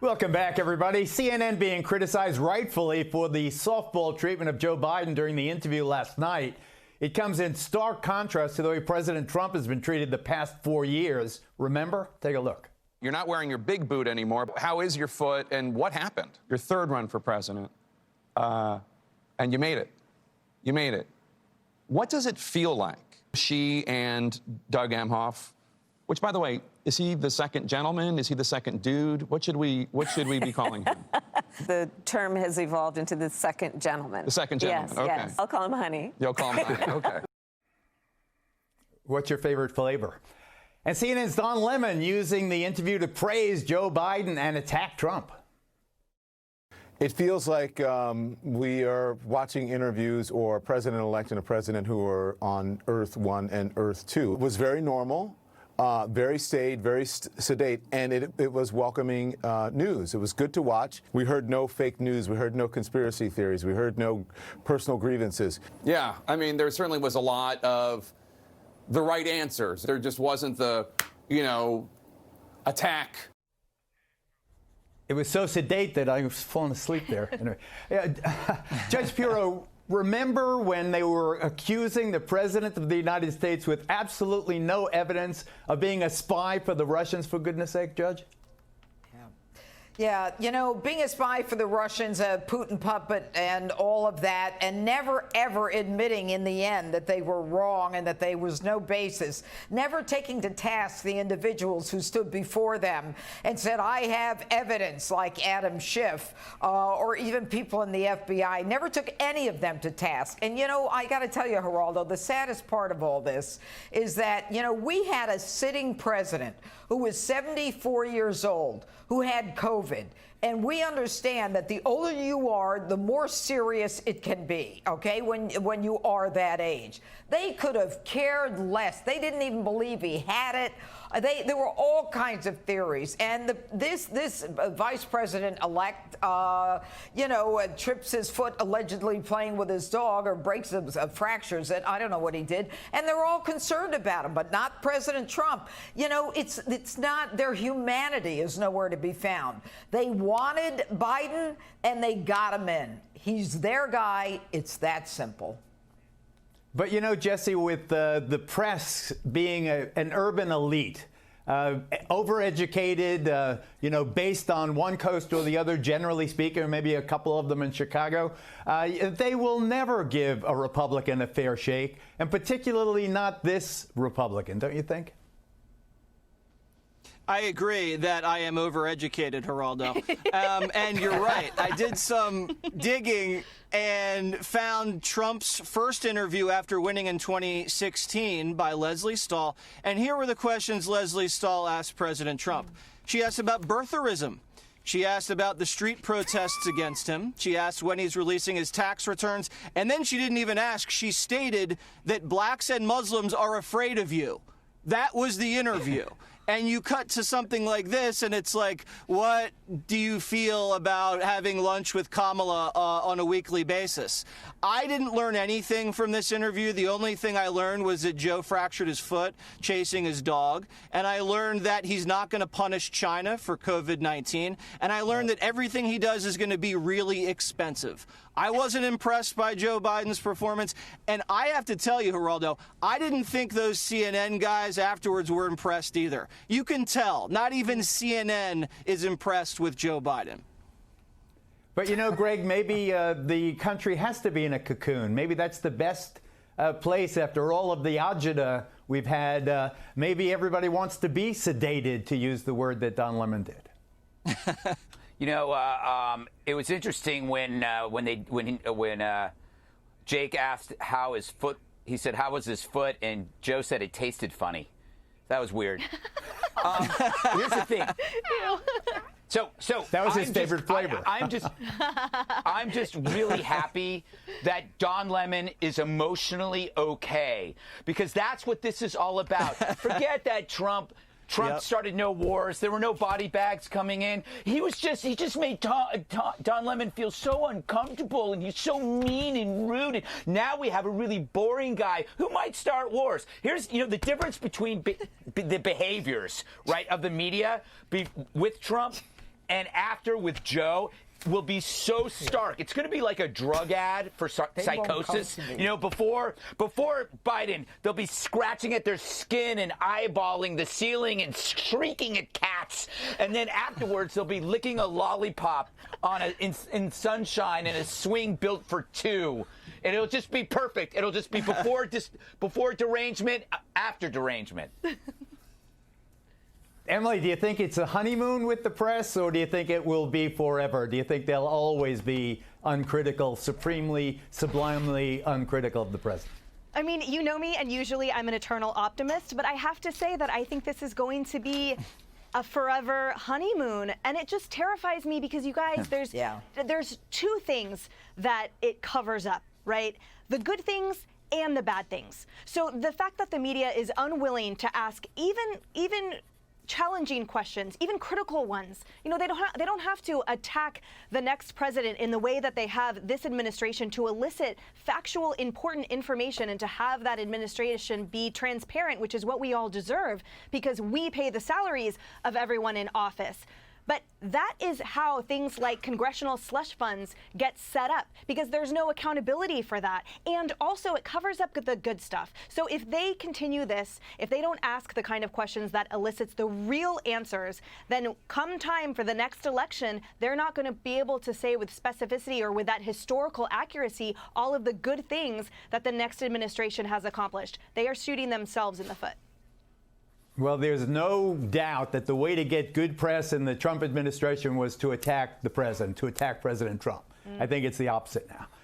Welcome back, everybody. CNN being criticized rightfully for the softball treatment of Joe Biden during the interview last night. It comes in stark contrast to the way President Trump has been treated the past 4 years. Remember? Take a look. You're not wearing your big boot anymore. How is your foot, and what happened? Your third run for president, and you made it. You made it. What does it feel like? She and Doug Emhoff, which, by the way, is he the second gentleman? Is he the second dude? What should we be calling him? The term has evolved into the second gentleman. The second gentleman. Yes, okay. yes. I'll call him honey. You'll call him honey. Okay. What's your favorite flavor? And CNN's Don Lemon using the interview to praise Joe Biden and attack Trump. It feels like we are watching interviews or president-elect and a president who are on Earth 1 and Earth 2. It was very normal, very staid, very sedate, and it was welcoming news. It was good to watch. We heard no fake news. We heard no conspiracy theories. We heard no personal grievances. Yeah, I mean, there certainly was a lot of the right answers. There just wasn't the, attack. It was so sedate that I was falling asleep there. Anyway, Judge Pirro, remember when they were accusing the President of the United States with absolutely no evidence of being a spy for the Russians, for goodness sake, Judge? Yeah, being a spy for the Russians, a Putin puppet and all of that, and never, ever admitting in the end that they were wrong and that there was no basis, never taking to task the individuals who stood before them and said, I have evidence, like Adam Schiff, or even people in the FBI, never took any of them to task. And, I got to tell you, Geraldo, the saddest part of all this is that, we had a sitting president who was 74 years old, who had COVID. And we understand that the older you are, the more serious it can be, okay, when you are that age. They could have cared less. They didn't even believe he had it. There were all kinds of theories. And this vice president-elect, trips his foot allegedly playing with his dog or breaks fractures it. I don't know what he did. And they're all concerned about him, but not President Trump. It's not, their humanity is nowhere to be found. They wanted Biden, and they got him in. He's their guy. It's that simple. But, Jesse, with the press being an urban elite, overeducated, based on one coast or the other, generally speaking, or maybe a couple of them in Chicago, they will never give a Republican a fair shake, and particularly not this Republican, don't you think? I agree that I am overeducated, Geraldo. And you're right. I did some digging and found Trump's first interview after winning in 2016 by Leslie Stahl. And here were the questions Leslie Stahl asked President Trump. She asked about birtherism. She asked about the street protests against him. She asked when he's releasing his tax returns. And then she didn't even ask. She stated that blacks and Muslims are afraid of you. That was the interview. And you cut to something like this, and it's like, what do you feel about having lunch with Kamala on a weekly basis? I didn't learn anything from this interview. The only thing I learned was that Joe fractured his foot chasing his dog. And I learned that he's not going to punish China for COVID-19. And I learned that everything he does is going to be really expensive. I wasn't impressed by Joe Biden's performance. And I have to tell you, Geraldo, I didn't think those CNN guys afterwards were impressed either. You can tell. Not even CNN is impressed with Joe Biden. But, Greg, maybe the country has to be in a cocoon. Maybe that's the best place after all of the agita we've had. Maybe everybody wants to be sedated, to use the word that Don Lemon did. It was interesting when Jake asked how his foot. He said, "How was his foot?" And Joe said it tasted funny. That was weird. Here's the thing. So that was his favorite flavor. I'm just really happy that Don Lemon is emotionally okay, because that's what this is all about. Forget that Trump started no wars. There were no body bags coming in. He just made Don Lemon feel so uncomfortable, and he's so mean and rude. And now we have a really boring guy who might start wars. Here's, the difference between the behaviors, right, of the media with Trump and after with Joe will be so stark. It's going to be like a drug ad for psychosis. You know, before Biden, they'll be scratching at their skin and eyeballing the ceiling and shrieking at cats. And then afterwards, they'll be licking a lollipop on in sunshine in a swing built for two. And it'll just be perfect. It'll just be before derangement, after derangement. Emily, do you think it's a honeymoon with the press, or do you think it will be forever? Do you think they'll always be uncritical, supremely, sublimely uncritical of the president? I mean, you know me, and usually I'm an eternal optimist, but I have to say that I think this is going to be a forever honeymoon, and it just terrifies me because, you guys, there's two things that it covers up, right? The good things and the bad things. So the fact that the media is unwilling to ask even challenging questions, even critical ones. You know, they don't have to attack the next president in the way that they have this administration to elicit factual, important information and to have that administration be transparent, which is what we all deserve because we pay the salaries of everyone in office. But that is how things like congressional slush funds get set up, because there's no accountability for that. And also, it covers up the good stuff. So if they continue this, if they don't ask the kind of questions that elicits the real answers, then come time for the next election, they're not going to be able to say with specificity or with that historical accuracy all of the good things that the next administration has accomplished. They are shooting themselves in the foot. Well, there's no doubt that the way to get good press in the Trump administration was to attack the president, to attack President Trump. I think it's the opposite now.